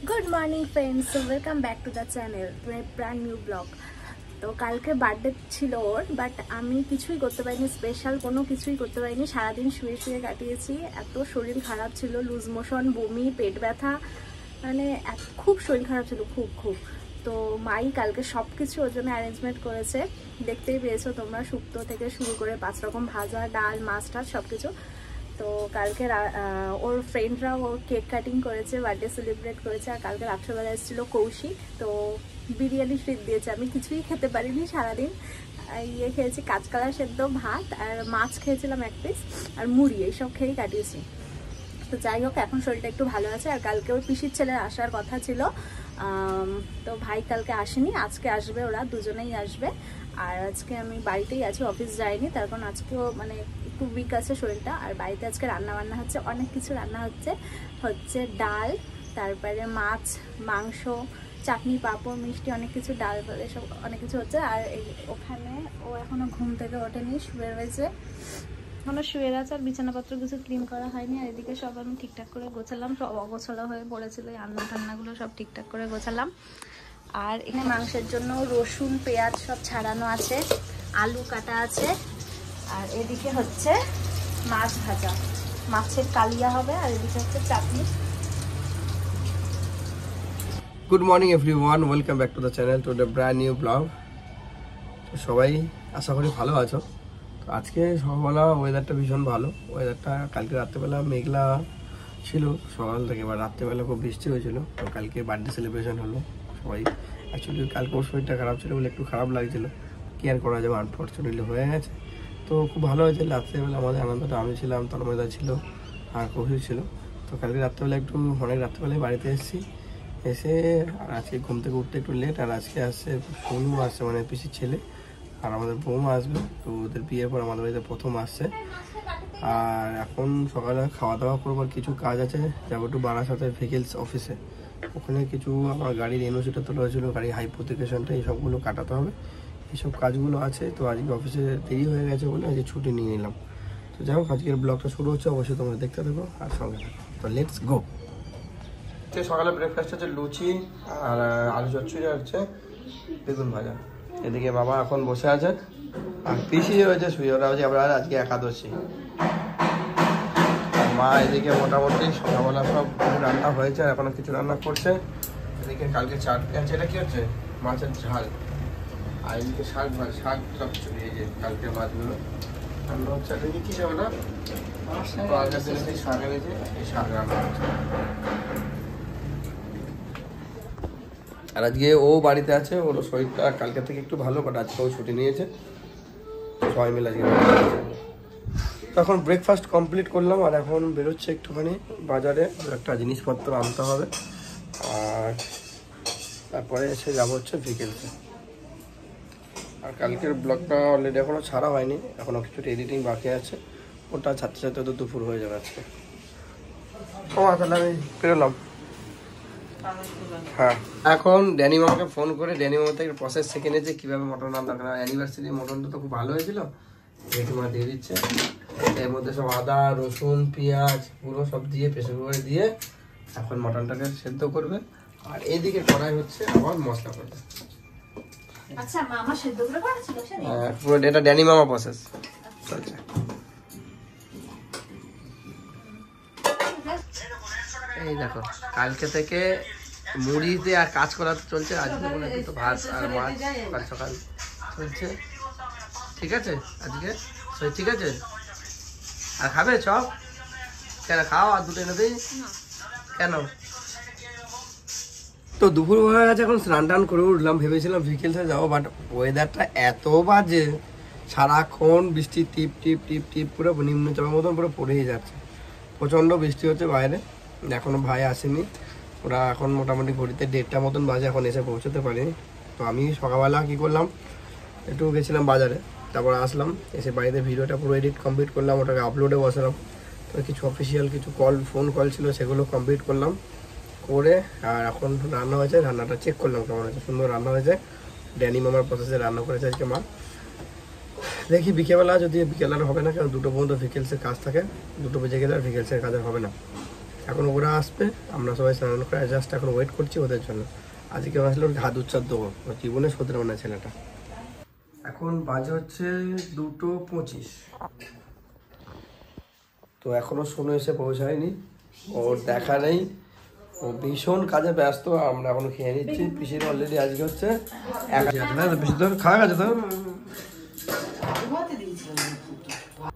Good morning friends, welcome back to the channel brand new blog. তো কালকে birthday ছিল ওর, but আমি কিছুই করতে পারিনি, স্পেশাল কোনো কিছুই করতে পারিনি। সারাদিন শুয়ে শুয়ে কাটিয়েছি। এত শরীর খারাপ ছিল, লুজ মোশন, বমি, পেট ব্যথা, মানে খুব শরীর খারাপ ছিল, খুব খুব। তো মাই কালকে সব কিছু ওর জন্য অ্যারেঞ্জমেন্ট করেছে, দেখতেই পেয়েছো তোমরা, শুক্তো থেকে শুরু করে 5 রকম ভাজা, ডাল, মাছ টাছ সব কিছু। তো কালকে ওর ফ্রেন্ডরা ওর কেক কাটিং করেছে, বার্থডে সেলিব্রেট করেছে। আর কালকে রাত্রেবেলা এসেছিলো কৌশিক, তো বিরিয়ানি ট্রিট দিয়েছে। আমি কিছুই খেতে পারিনি সারাদিন। খেয়েছি কাঁচকলা সেদ্ধ, ভাত আর মাছ খেয়েছিলাম 1 পিস, আর মুড়ি, এইসব খেয়েই কাটিয়েছি। তো যাই হোক, এখন শরীরটা একটু ভালো আছে। আর কালকে ওর পিসির ছেলের আসার কথা ছিল, তো ভাই কালকে আসেনি, আজকে আসবে, ওরা দুজনেই আসবে। আর আজকে আমি বাড়িতেই আছি, অফিস যাইনি, তার কারণ আজকেও মানে একটু উইক আছে শরীরটা। আর বাড়িতে আজকে রান্না বান্না হচ্ছে, অনেক কিছু রান্না হচ্ছে ডাল, তারপরে মাছ, মাংস, চাটনি, পাঁপড়, মিষ্টি, অনেক কিছু, ডাল এসব অনেক কিছু হচ্ছে। আর ওখানে ও এখনো ঘুম থেকে ওঠেনি, শুয়ে রয়েছে, এখনো শুয়ে আছে। আর বিছানাপত্র কিছু ক্লিন করা হয়নি। আর এদিকে সব আমি ঠিকঠাক করে গোছালাম, সব অগোছালো হয়ে পড়েছিল, এই রান্না টান্নাগুলো সব ঠিকঠাক করে গোছালাম। আর এখানে মাংসের জন্য রসুন, পেঁয়াজ সব ছাড়ানো আছে, আলু কাটা আছে। আর এদিকে হচ্ছে মাছ ভাজা, মাছের কালিয়া হবে। আর এদিকে হচ্ছে চাটনি। Good morning everyone, welcome back to the channel, to the brand new blog. তো সবাই আশা করি ভালো আছো। তো আজকে সকালবেলা ওয়েদারটা ভীষণ ভালো। ওয়েদারটা কালকে রাত্রেবেলা মেঘলা ছিল সকাল থেকে, বা রাত্রেবেলা খুব বৃষ্টি হয়েছিল। তো কালকে বার্থডে সেলিব্রেশন হলো সবাই। অ্যাকচুয়ালি কালকে ওর শরীরটা খারাপ ছিল বলে একটু খারাপ লাগছিলো, কি আর করা যাবে, আনফর্চুনেটলি হয়ে গেছে। তো খুব ভালো হয়েছে। রাত্রেবেলা আমাদের আনন্দটা, আমি ছিলাম, তন্ময়দা ছিল, আর কৌশিক ছিল। তো কালকে রাত্রেবেলা একটু অনেক রাত্রেবেলায় বাড়িতে এসেছি, এসে আর আজকে ঘুম থেকে উঠতে একটু লেট। আর আজকে আসছে সোনু, আসছে মানে পিসির ছেলে, আর আমাদের বৌমা আসবে। তো ওদের বিয়ের পর আমাদের বাড়িতে প্রথম আসছে। আর এখন সকালে খাওয়া দাওয়া করবার কিছু কাজ আছে, যাবো একটু বারাসাতে ভেহিকেলস অফিসে। ওখানে কিছু আমার গাড়ির এনওসিটা তোলা হয়েছিল, গাড়ির হাইপোথিকেশনটা, এই সবগুলো কাটাতে হবে, এইসব কাজগুলো আছে। তো আজকে অফিসে দেরি হয়ে গেছে বলে আজকে ছুটি নিয়ে নিলাম। তো যাই হোক, আজকের ব্লগটা শুরু হচ্ছে, অবশ্যই তোমরা দেখতে থাকো আর সঙ্গে থাকো। তো লেটস গো। সকালে ব্রেকফাস্ট হচ্ছে লুচি আর আলু চচ্চড়ি, হচ্ছে বেগুন ভাজা। এদিকে বাবা এখন বসে আছে, আর পিসি হয়েছে শুয়ে, ওরা হচ্ছে আবার আজকে একাদশী। মা এদিকে মোটামুটি সকালবেলা সব রান্না হয়েছে, আর এখনো কিছু রান্না করছে। এদিকে কালকে চাটনি আছে, এটা কি হচ্ছে মাছের ঝাল। আর এদিকে শাক চচ্চড়ি, এই যে কালকে মাছগুলো রান্না হচ্ছে। এদিকে কি যাবে না আগের দিনে সেই শাক এনেছে, এই শাক রান্না হচ্ছে। আর আজকে ও বাড়িতে আছে, ওর শরীরটা কালকে থেকে একটু ভালো, বাট আজকেও ছুটি নিয়েছে, সবাই মিলে আজকে। তখন ব্রেকফাস্ট কমপ্লিট করলাম, আর এখন বেরোচ্ছে একটুখানি বাজারে, একটা জিনিসপত্র আনতে হবে। আর তারপরে এসে যাবো হচ্ছে বিকেলতে। আর কালকের ব্লগটা অলরেডি এখনও ছাড়া হয়নি, এখনও কিছুটা এডিটিং বাকি আছে, ওটা ছাড়তে ছাড়তে তো দুপুর হয়ে যাবে আজকে। ও তাহলে আমি বেরোলাম। হ্যাঁ, এখন ড্যানি মামাকে ফোন করে ড্যানি মামা থেকে প্রসেস শিখে নিয়েছে কীভাবে মটন রান্না করে। অ্যানিভার্সারি মটনটা তো খুব ভালো হয়েছিল, জেঠিমা দিয়ে দিচ্ছে। এর মধ্যে সব আদা, রসুন, পেঁয়াজ পুরো সব দিয়ে প্রেসার কুকারে দিয়ে এখন মটনটাকে সেদ্ধ করবে। আর এইদিকে কড়াই হচ্ছে আবার মশলা করবে। আচ্ছা, মামা সেদ্ধ করে করেছিল সেদিন? পুরো এটা ড্যানি মামা প্রসেস চলছে। এই দেখো, কালকে থেকে মুড়িতে আর কাজ করাতে চলছে, আজকে মনে হয় তো ভাত আর মাছ সকাল সকাল চলছে। ঠিক আছে, আজকে ঠিক আছে। আর খাবে চপ? কেন খাও, আর দুটো এনে দিই। কেন? তো দুপুর হয়ে গেছে, এখন স্নান টান করে উঠলাম, ভেবেছিলাম বিকেলতে যাবো, বাট ওয়েদারটা এত বাজে, সারাক্ষণ বৃষ্টি টিপ টিপ টিপ টিপ পুরো নিম্নচাপের মতন পুরো পড়েই যাচ্ছে, প্রচণ্ড বৃষ্টি হচ্ছে বাইরে। এখনও ভাই আসেনি, ওরা এখন মোটামুটি ঘড়িতে 1:30 মতন বাজে, এখন এসে পৌঁছতে পারিনি। তো আমি সকালবেলা কী করলাম, একটু গেছিলাম বাজারে, তারপর আসলাম, এসে বাড়িতে ভিডিওটা পুরো এডিট কমপ্লিট করলাম, ওটাকে আপলোডে বসালাম। তো কিছু অফিসিয়াল কিছু ফোন কল ছিল, সেগুলো কমপ্লিট করলাম করে। আর এখন রান্না হয়েছে, রান্নাটা চেক করলাম কেমন হয়েছে, সুন্দর রান্না হয়েছে। ড্যানি মামার প্রসেসে রান্না করেছে আজকে মা। দেখি বিকেলবেলা, যদি বিকেল আর হবে না, কারণ 2টো পর্যন্ত ভিকেলসের কাজ থাকে, 2টো বেজে গেলে আর ভিকেলসের কাজ আর হবে না। এখন ওরা আসবে, আমরা সবাই স্নান করে জাস্ট এখন ওয়েট করছি ওদের জন্য। আজকে আসলে ওর হাত উচ্চার দেবো, জীবনে শোধরাবো না ছেলেটা। এখন বাজে হচ্ছে 2:25। তো এখনো সোনু এসে পৌঁছায়নি, ওর দেখা নেই, ও ভীষণ কাজে ব্যস্ত। আমরা এখনো খেয়ে নিচ্ছি। পিসির অলরেডি আজকে হচ্ছে পিসি তোর খাওয়া গেছে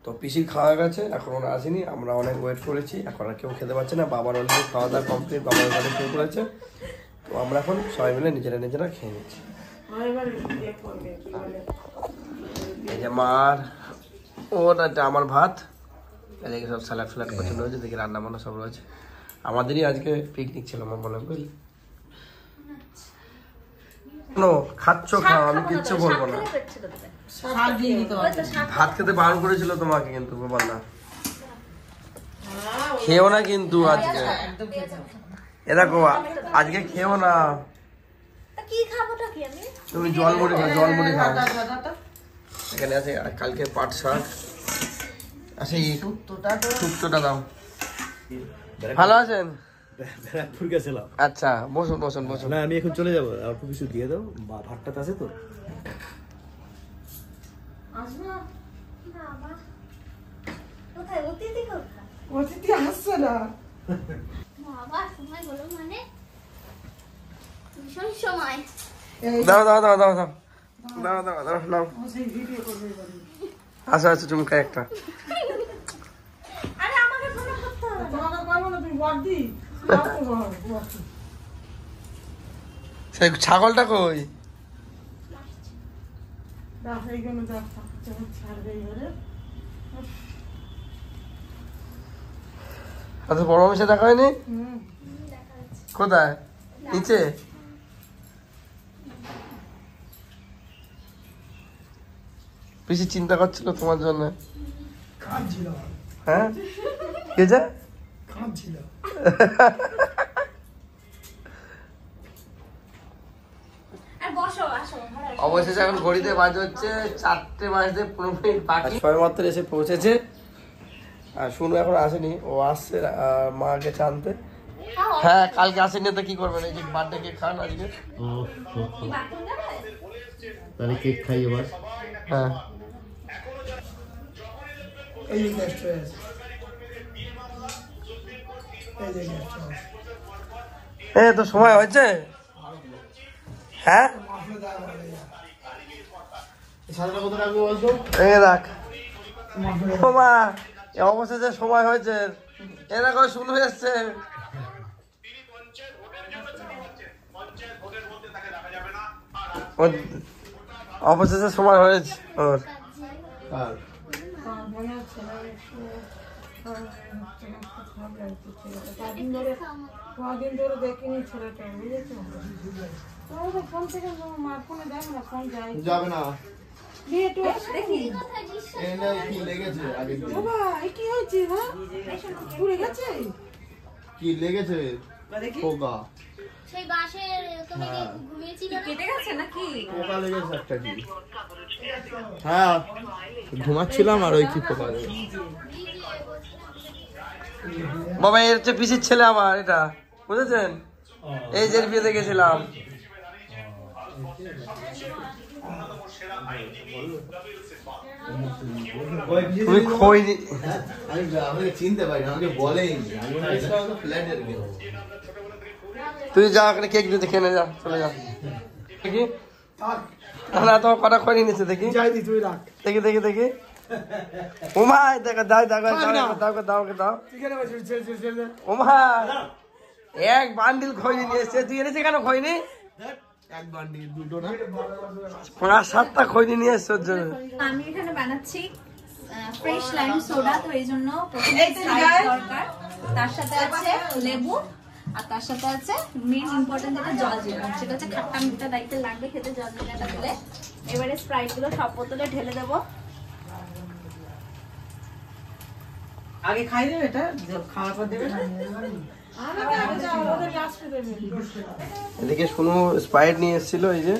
তো পিসির খাওয়া গেছে, এখন ওরা আসেনি, আমরা অনেক ওয়েট করেছি, এখন আর কেউ খেতে পারছে না। বাবার অলরেডি খাওয়া দাওয়া কমপ্লিট, বাবার ওখানে শুরু করেছে। তো আমরা এখন সবাই মিলে নিজেরা খেয়ে নিচ্ছি। এই যে মার ওর আমার ভাত, এদিকে সব স্যালাড ফ্যালাড পছন্দ হয়েছে, দেখি রান্না বান্না সব রয়েছে। আমাদেরই আজকে পিকনিক ছিল আমার মনে বুঝলি। খাচ্ছ খাও, আমি কিচ্ছু বলবো না। ভাত খেতে বারণ করেছিল তোমাকে, কিন্তু বল না খেও না কিন্তু আজকে। এ দেখো আজকে খেও না, তুমি জল মুড়ি খাও। এখানে আছে কালকে পাট শাক আছে, শুক্তোটা দাও। ভালো আছেন? ব্যারাকপুর গেছিলাম। আচ্ছা বসুন। না আমি এখন চলে যাবো, অল্প কিছু দিয়ে দাও, ভাতটা আছে তো। অতিথি আসছে না বাবা, সময় হলো মানে ভীষণ সময়। দাও আচ্ছা চুমকা একটা। আরে আমাকে ফোন করতে হবে। তোমাকে পারবো না, তুমি বড়দি সেই ছাগলটা কই? এইখানে ছাড়বে এবারে। আচ্ছা বড় মামির সাথে দেখা হয়নি? কোথায়? নিচে? বেশি চিন্তা করছিল তোমার জন্য। হ্যাঁ কে যা অবশেষে এখন ঘড়িতে বাজে হচ্ছে 4:15 বাকি, সবাই মাত্র এসে পৌঁছেছে। আর শুনু এখন আসেনি, ও আসছে মাকে জানতে। হ্যাঁ কালকে আসেনি তো কি করবেন, এই যে বার্থডে কেক খান আজকে। তাহলে কেক খাই এবার। হ্যাঁ তো সময় হয়েছে। হ্যাঁ রাখ মা, অবশেষে সময় হয়েছে। এ দেখো শুনু এসছে। অবশেষে সময় হয়েছে ওর। কদিন ধরে দেখিনি ছেলেটা, বুঝেছো? তোমাকে ফোন থেকে মার ফোনে যাবে না, ফোন যাবে না। দেখি বাবা কি হয়েছে? পুড়ে গেছে? কি লেগেছে? পোকা। সেই বাঁশের তুমি যে ঘুমিয়েছিলে কেটে গেছে নাকি? পোকা লেগেছে একটা কি? হ্যাঁ ঘুমাচ্ছিলাম আর ওই কি পোকা লেগেছে। বাবা এর হচ্ছে পিসির ছেলে আমার, এটা বুঝেছেন? এই যে বিয়েতে গেছিলাম। তুমি খইনি? আমি চিনতে পারি, আমাকে বলেই তুই যা ওখানে কেক দিতে খেয়ে যা, চলে যা। দেখি না তোমার কটা খই নিয়েছে, দেখি দেখি ওমা দেখো, দাও ওমা এক বান্ডিল খই নিয়ে এসছে। তুই এনেছিস কেন খই নি? এক বান্ডিল দুটো না 5-7টা খই নিয়ে এসছে ওর জন্য। আমি এখানে বানাচ্ছি ফ্রেশ লাইম সোডা, তো এই জন্য প্রথমে স্প্রাইট দরকার, তার সাথে আছে লেবু, আর তার সাথে আছে মেইন ইম্পর্টেন্ট যেটা জল জিরা, সেটা হচ্ছে খাট্টা মিঠা দায়িত্ব লাগবে খেতে জল জিরাটা দিলে। এবারে স্প্রাইট গুলো সব বোতলে ঢেলে দেবো। আগে খাই দেবে, এটা খাওয়ার পর দেবে না। এদিকে শুনু স্প্রাইট নিয়ে এসেছিল এই যে,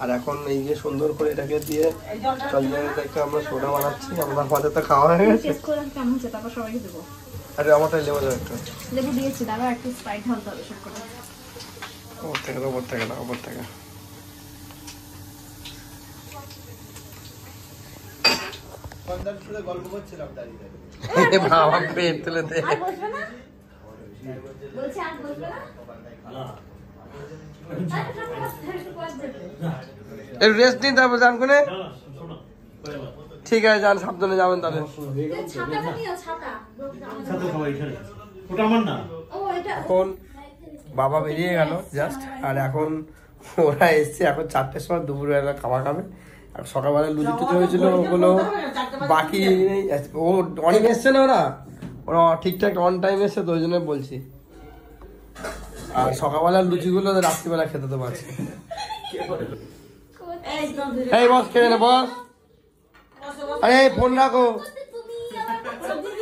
আর এখন এই যে সুন্দর করে এটাকে দিয়ে চল একটা আমরা সোডা বানাচ্ছি। আমাদের তো খাওয়া হয়ে গেছে। টেস্ট করে কেমন হচ্ছে তারপর সবাইকে দেবো। আরে আমারটা লেবু দাও একটু। লেবু দিয়েছি, দাঁড়াও একটু স্প্রাইট ঢালতে হবে সব করে। ওপর থেকে দাও, ওপর থেকে দাও, ওপর থেকে। গল্প করছিলাম দাঁড়িয়ে বাবা পেট তুলে দে। আর বসবে না? বলছি আর বসবে না? একটু রেস্ট নিন, তারপর যান কোনে। ঠিক আছে, যান, সাবধানে যাবেন তাহলে। ছাতাটা নিও, ছাতা। ওটা আমার না। ও এটা এখন বাবা বেরিয়ে গেল জাস্ট, আর এখন ওরা এসছে এখন 4টের সময় দুপুরবেলা খাওয়া খাবে। আর সকালবেলা লুচি টুচি হয়েছিল, ওগুলো বাকি নেই। ও অনেক এসছে না, ওরা ঠিকঠাক অন টাইম এসছে, তো ওই জন্য বলছি। আর সকালবেলার লুচিগুলো রাত্রিবেলা খেতে তো পারছি। এই বস, খেয়ে নে বস। আরে ফোন রাখো। তুমি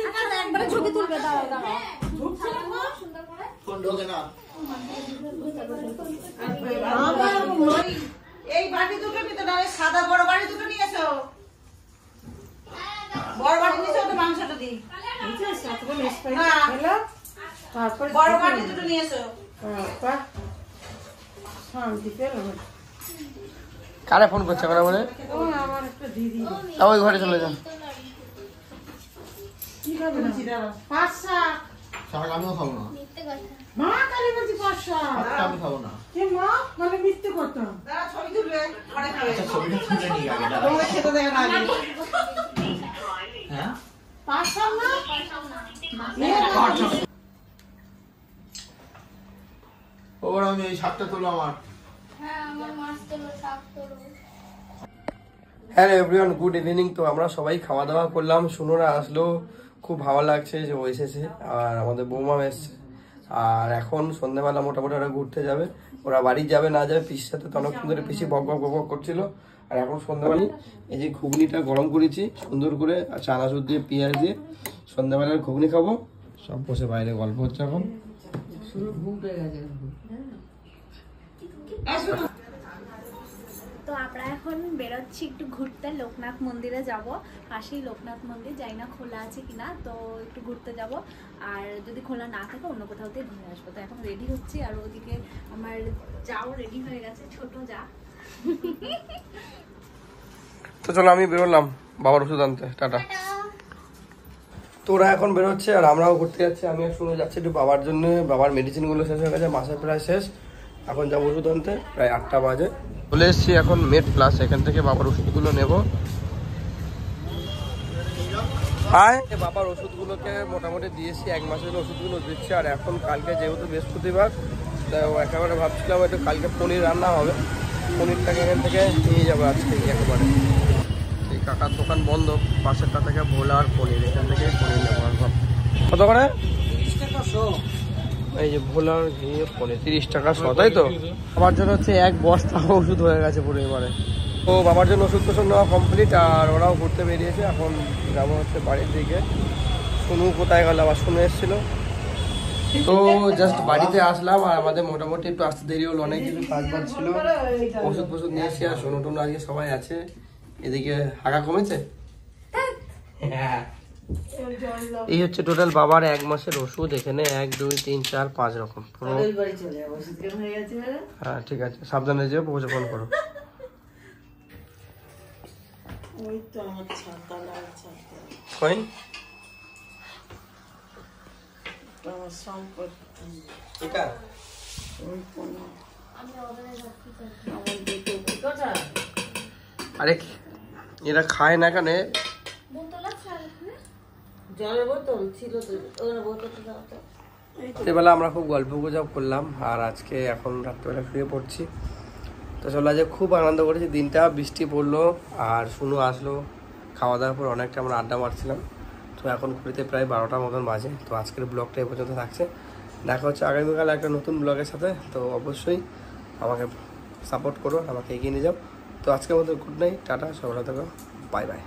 আবার একবারে ছবি তুলবে, দাঁড়াও দাঁড়াও। সুন্দর করে ফোন ঢোকে না। এই বাটি দুটো নিতে না, সাদা বড় বাটি দুটো নিয়ে এসো। বড় বাটি নিয়ে এসো, মাংসটা দিই। তারপরে বড় বাটি দুটো নিয়ে এসো। শান্তি পেলাম। কারে ফোন করছে ওরা বলে? আমার একটা দিদি ওই ঘরে চলে যান। কি খাবে না? পাঁচ শাক। শাক আমিও খাবো না। মিথ্যে কথা। মা কালী বলছি পাঁচ শাক। শাকটা আমি খাবো না। কে মা মানে মিথ্যে কথা। দাঁড়া ছবি তুলবে, পরে খাবে। আচ্ছা ছবিটা তুলে নিয়ে আগে দাঁড়া। তোমাকে খেতে দেয় না আগে। হ্যাঁ পাঁচ শাক না? ওর আমি এই শাকটা তোলো আমার। হ্যাঁ আমার মাছ তোলো, শাক তোলো। হ্যাঁ এভরিওয়ান, গুড ইভিনিং। তো আমরা সবাই খাওয়া দাওয়া করলাম, শুনোরা আসলো, খুব ভালো লাগছে যে ও এসেছে, আর আমাদের বৌমা এসছে। আর এখন সন্ধ্যাবেলা মোটামুটি ওরা ঘুরতে যাবে, ওরা বাড়ি যাবে না যাবে, পিসির সাথে তো অনেকক্ষণ ধরে পিসি বক বক বক বক করছিল। আর এখন সন্ধ্যাবেলা এই যে ঘুগনিটা গরম করেছি সুন্দর করে, আর চানাচুর দিয়ে পেঁয়াজ দিয়ে সন্ধ্যাবেলার ঘুগনি খাবো। সব বসে বাইরে গল্প হচ্ছে এখন। তো আমরা এখন বেরোচ্ছি একটু ঘুরতে, লোকনাথ মন্দিরে যাব। পাশেই লোকনাথ মন্দির, জানি না খোলা আছে কিনা, তো একটু ঘুরতে যাব। আর যদি খোলা না থাকে অন্য কোথাও দিয়ে ঘুরে আসবো। তো এখন রেডি হচ্ছি, আর ওদিকে আমার যাও রেডি হয়ে গেছে, ছোট যা। তো চলো আমি বেরোলাম বাবার ওষুধ আনতে, টাটা। তো ওরা এখন বেরোচ্ছে আর আমরাও ঘুরতে যাচ্ছি। আমি আর শুনে যাচ্ছি একটু বাবার জন্য, বাবার মেডিসিনগুলো শেষ হয়ে গেছে, মাসের প্রায় শেষ। এখন যাবো ওষুধ আনতে, প্রায় 8টা বাজে। চলে এসেছি এখন মেড প্লাস, এখান থেকে বাবার ওষুধগুলো নেব। হাই, বাবার ওষুধগুলোকে মোটামুটি দিয়েছি, 1 মাসের ওষুধগুলো দিচ্ছি। আর এখন কালকে যেহেতু বৃহস্পতিবার, তাই একেবারে ভাবছিলাম একটু কালকে পনির রান্না হবে, পনিরটাকে এখান থেকে নিয়ে যাবো আজকে একেবারে। এই কাকার দোকান বন্ধ, পাশেরটা থেকে ভোলার পনির, এখান থেকে পনির নেবো। কত করে? এই যে ভোলার ঘি পনির 30 টাকা শ, তাই তো? আমার জন্য হচ্ছে 1 বস্তা ওষুধ হয়ে গেছে পুরো এবারে। তো বাবার জন্য ওষুধ টষুধ নেওয়া কমপ্লিট, আর ওরাও ঘুরতে বেরিয়েছে। এখন যাবো হচ্ছে বাড়ির দিকে। শুনু কোথায় গেল, আবার শুনে এসেছিল। তো জাস্ট বাড়িতে আসলাম, আর আমাদের মোটামুটি একটু আসতে দেরি হলো, অনেক কিছু কাজ বাজ ছিল, ওষুধ ফষুধ নিয়ে এসে। আর সোনু টোনু আজকে সবাই আছে। এদিকে হাগা কমেছে। হ্যাঁ, এই হচ্ছে টোটাল বাবার 1 মাসের ওষুধ। এখানে 1 2 3 4 5 রকম পুরো। হ্যাঁ ঠিক আছে, সাবধানে যেও, পৌঁছে ফোন করো। ওই তো আমার ছাতা, লাল ছাতা, কই আমার সম্পত্তি, এটা ওই কোনো আরে এরা খায় না কেন? জলের বোতল ছিল তো, ওর বোতলটা দাও তো। রাত্রেবেলা আমরা খুব গল্প গুজব করলাম, আর আজকে এখন রাত্রেবেলা শুয়ে পড়ছি। তো চলো আজকে খুব আনন্দ করেছি দিনটা, বৃষ্টি পড়লো আর শুনু আসলো, খাওয়া দাওয়ার পর অনেকটা আমরা আড্ডা মারছিলাম। তো এখন ঘুরিতে প্রায় 12টার মতন বাজে। তো আজকের ব্লগটা এই পর্যন্ত থাকছে, দেখা হচ্ছে আগামীকাল একটা নতুন ব্লগের সাথে। তো অবশ্যই আমাকে সাপোর্ট করো, আমাকে এগিয়ে নিয়ে যাও। তো আজকের মতো গুড নাইট, টাটা, সকালে থাকো, বাই বাই।